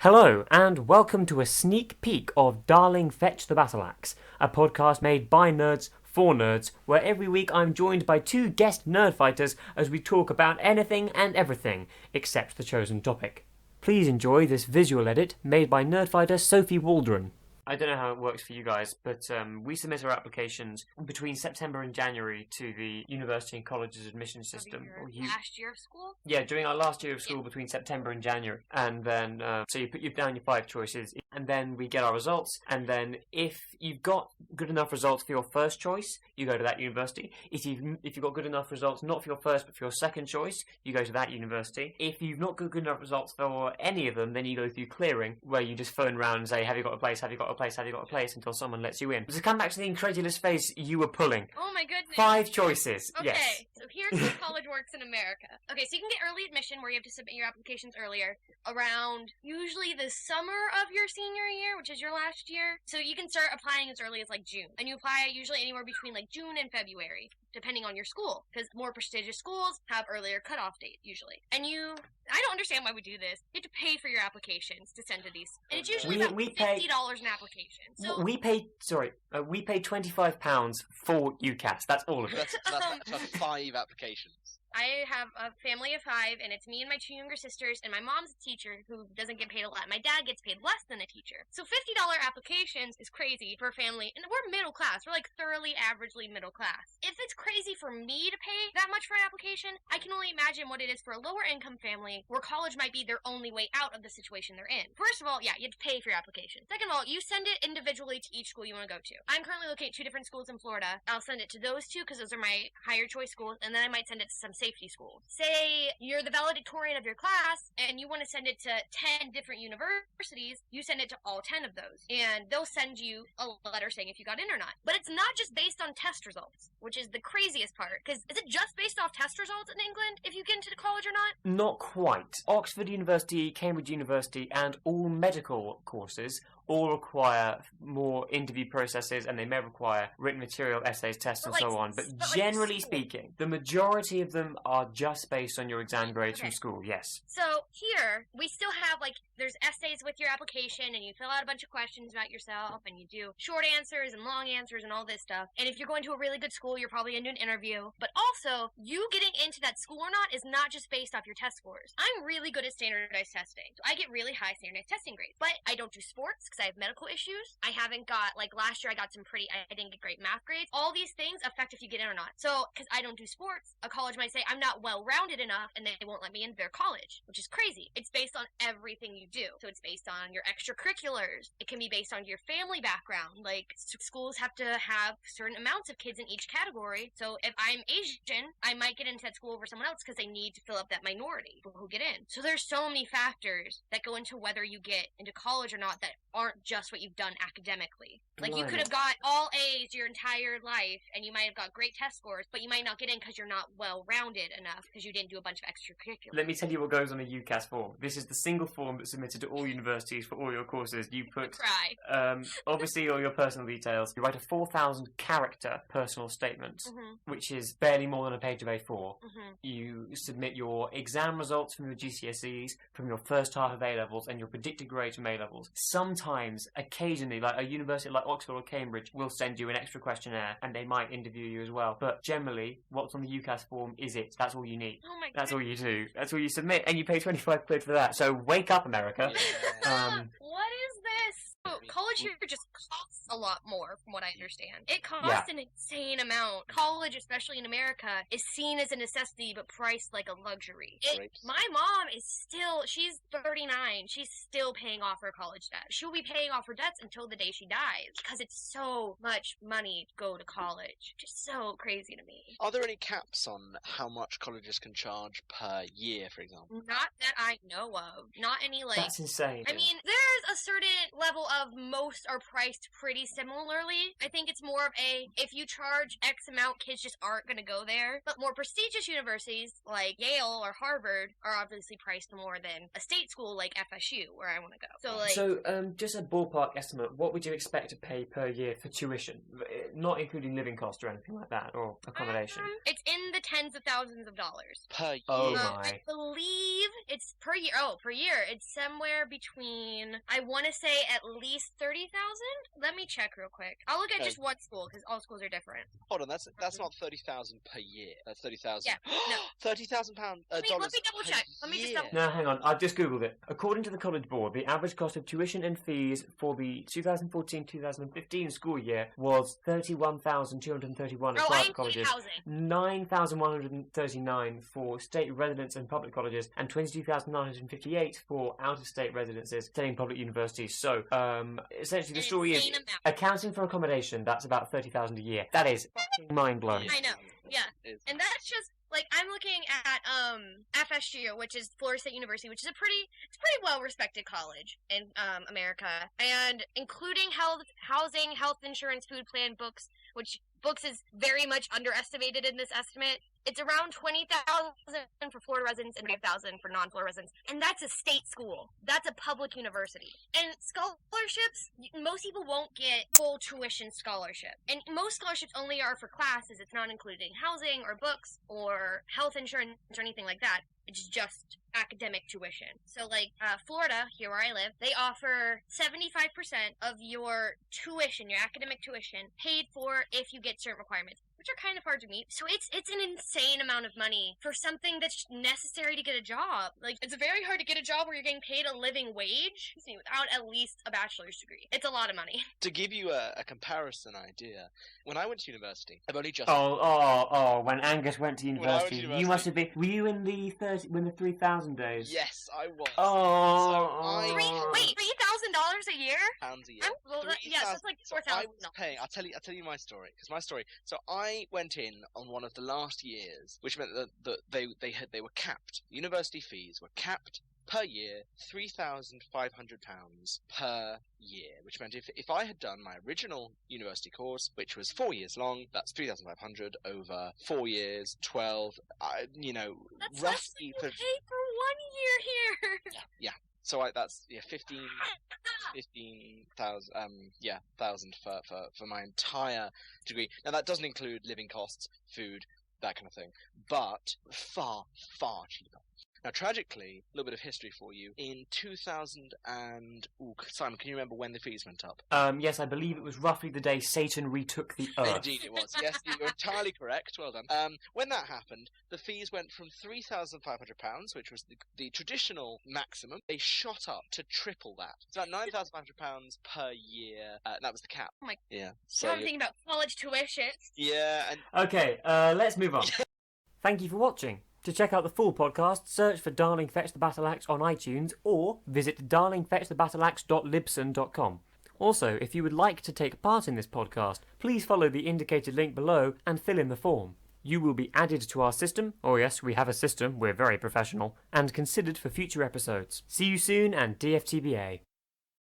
Hello, and welcome to a sneak peek of Darling Fetch the Battle Axe, a podcast made by nerds for nerds, where every week I'm joined by two guest nerd fighters as we talk about anything and everything, except the chosen topic. Please enjoy this visual edit made by nerdfighter Sophie Waldron. I don't know how it works for you guys, but we submit our applications between September and January to the university and colleges admission system. Last year of school? Yeah, during our last year of school between September and January. And then, so you put down your 5 choices, and then we get our results, and then if you've got good enough results for your first choice, you go to that university. If you've got good enough results, not for your first, but for your second choice, you go to that university. If you've not got good enough results for any of them, then you go through clearing, where you just phone around and say, have you got a place, have you got a place, have you got a place, until someone lets you in. So come back to the incredulous face you were pulling. Oh my goodness. 5 choices. Okay, yes. So here's how college works in America. Okay, so you can get early admission where you have to submit your applications earlier, around usually the summer of your senior year, which is your last year. So you can start applying as early as like June. And you apply usually anywhere between like June and February, depending on your school, because more prestigious schools have earlier cutoff dates usually. And I don't understand why we do this. You have to pay for your applications to send to these, and it's usually about $50 an application. So we pay £25 for UCAS. That's all of it. That's 5 applications. I have a family of 5, and it's me and my 2 younger sisters, and my mom's a teacher who doesn't get paid a lot. My dad gets paid less than a teacher. So $50 applications is crazy for a family, and we're middle class. We're like thoroughly averagely middle class. If it's crazy for me to pay that much for an application, I can only imagine what it is for a lower income family where college might be their only way out of the situation they're in. First of all, yeah, you have to pay for your application. Second of all, you send it individually to each school you want to go to. I'm currently looking at 2 different schools in Florida. I'll send it to those 2 because those are my higher choice schools, and then I might send it to some safety schools. Say you're the valedictorian of your class and you want to send it to 10 different universities, you send it to all 10 of those. And they'll send you a letter saying if you got in or not. But it's not just based on test results, which is the craziest part. Because is it just based off test results in England if you get into college or not? Not quite. Oxford University, Cambridge University, and all medical courses all require more interview processes, and they may require written material, essays, tests, and so on. But generally speaking, the majority of them are just based on your exam grades from school, yes. So here, we still have, there's essays with your application, and you fill out a bunch of questions about yourself, and you do short answers and long answers and all this stuff. And if you're going to a really good school, you're probably going to do an interview. But also, you getting into that school or not is not just based off your test scores. I'm really good at standardized testing, so I get really high standardized testing grades. But I don't do sports because I have medical issues. I haven't got, last year I got I didn't get great math grades. All these things affect if you get in or not. So, because I don't do sports, a college might say I'm not well-rounded enough, and they won't let me into their college, which is crazy. It's based on everything you do. So it's based on your extracurriculars. It can be based on your family background. Schools have to have certain amounts of kids in each category. So if I'm Asian, I might get into that school over someone else because they need to fill up that minority who get in. So there's so many factors that go into whether you get into college or not that aren't just what you've done academically. You could have got all A's your entire life, and you might have got great test scores, but you might not get in because you're not well-rounded enough because you didn't do a bunch of extracurriculars. Let me tell you what goes on a UCAS form. This is the single form that's submitted to all universities for all your courses. You put, obviously, all your personal details. You write a 4,000-character personal statement, which is barely more than a page of A4. You submit your exam results from your GCSEs, from your first half of A-levels, and your predicted grades from A-levels. Sometimes, occasionally, a university like Oxford or Cambridge will send you an extra questionnaire, and they might interview you as well. But generally, what's on the UCAS form is it. That's all you need. Oh my God. That's all you do. That's all you submit, and you pay 25 quid for that. So wake up, America. Yeah. What is this? College here just costs a lot more, from what I understand. It costs an insane amount. College, especially in America, is seen as a necessity, but priced like a luxury. My mom is she's 39. She's still paying off her college debt. She'll be paying off her debts until the day she dies, because it's so much money to go to college. Just so crazy to me. Are there any caps on how much colleges can charge per year, for example? Not that I know of. Not any, That's insane. I mean, there's a a certain level of most are priced pretty similarly. I think it's more of if you charge X amount, kids just aren't going to go there. But more prestigious universities like Yale or Harvard are obviously priced more than a state school like FSU, where I want to go. So, just a ballpark estimate, what would you expect to pay per year for tuition? Not including living costs or anything like that, or accommodation. It's in the tens of thousands of dollars. Per year? Oh my. I believe it's per year. Oh, per year. It's somewhere between, I want to say at least 30,000? Let me check real quick. I'll look at just one school, because all schools are different. Hold on, that's not 30,000 per year. That's 30,000. Yeah, no. £30,000 dollars. Let me double check. Let me just double check. No, hang on. I've just Googled it. According to the College Board, the average cost of tuition and fees for the 2014-2015 school year was $31,231 at private colleges, $9,139 for state residents and public colleges, and $22,958 for out-of-state residences studying public universities. So, essentially, the story is accounting for accommodation. That's about $30,000 a year. That is fucking mind-blowing. I know. Yeah, and that's just like I'm looking at FSU, which is Florida State University, which is it's pretty well-respected college in America, and including housing, health insurance, food plan, books, which books is very much underestimated in this estimate. It's around $20,000 for Florida residents and $5,000 for non-Florida residents. And that's a state school. That's a public university. And scholarships, most people won't get full tuition scholarship. And most scholarships only are for classes. It's not including housing or books or health insurance or anything like that. It's just academic tuition. So, like, Florida, here where I live, they offer 75% of your tuition, your academic tuition, paid for if you get certain requirements, which are kind of hard to meet. So it's an insane amount of money for something that's necessary to get a job. Like, it's very hard to get a job where you're getting paid a living wage without at least a bachelor's degree. It's a lot of money. To give you a comparison idea, when I went to university, I've only just... when Angus went to university, you must have been... Were you in the 3,000 days? Yes, I was. Wait, $3,000 a year? Pounds a year. That's like $4,000. I was paying. I'll tell you my story. So I went in on one of the last years, which meant that they were capped. University fees were capped per year, £3,500 per year, which meant if I had done my original university course, which was 4 years long, that's 3,500 over 4 years, 12. That's roughly less than you pay for 1 year here. Yeah. So that's 15,000 for my entire degree. Now that doesn't include living costs, food, that kind of thing, but far cheaper. Now, tragically, a little bit of history for you. In 2000 and... Simon, can you remember when the fees went up? Yes, I believe it was roughly the day Satan retook the earth. Indeed it was. Yes, you're entirely correct. Well done. When that happened, the fees went from £3,500, which was the traditional maximum. They shot up to triple that. It's about £9,500 per year. That was the cap. Oh my... Yeah. So I'm thinking about college tuition. Yeah. Okay, let's move on. Thank you for watching. To check out the full podcast, search for Darling Fetch the Battle Axe on iTunes or visit darlingfetchthebattleaxe.libsyn.com. Also, if you would like to take part in this podcast, please follow the indicated link below and fill in the form. You will be added to our system, oh yes, we have a system, we're very professional, and considered for future episodes. See you soon and DFTBA.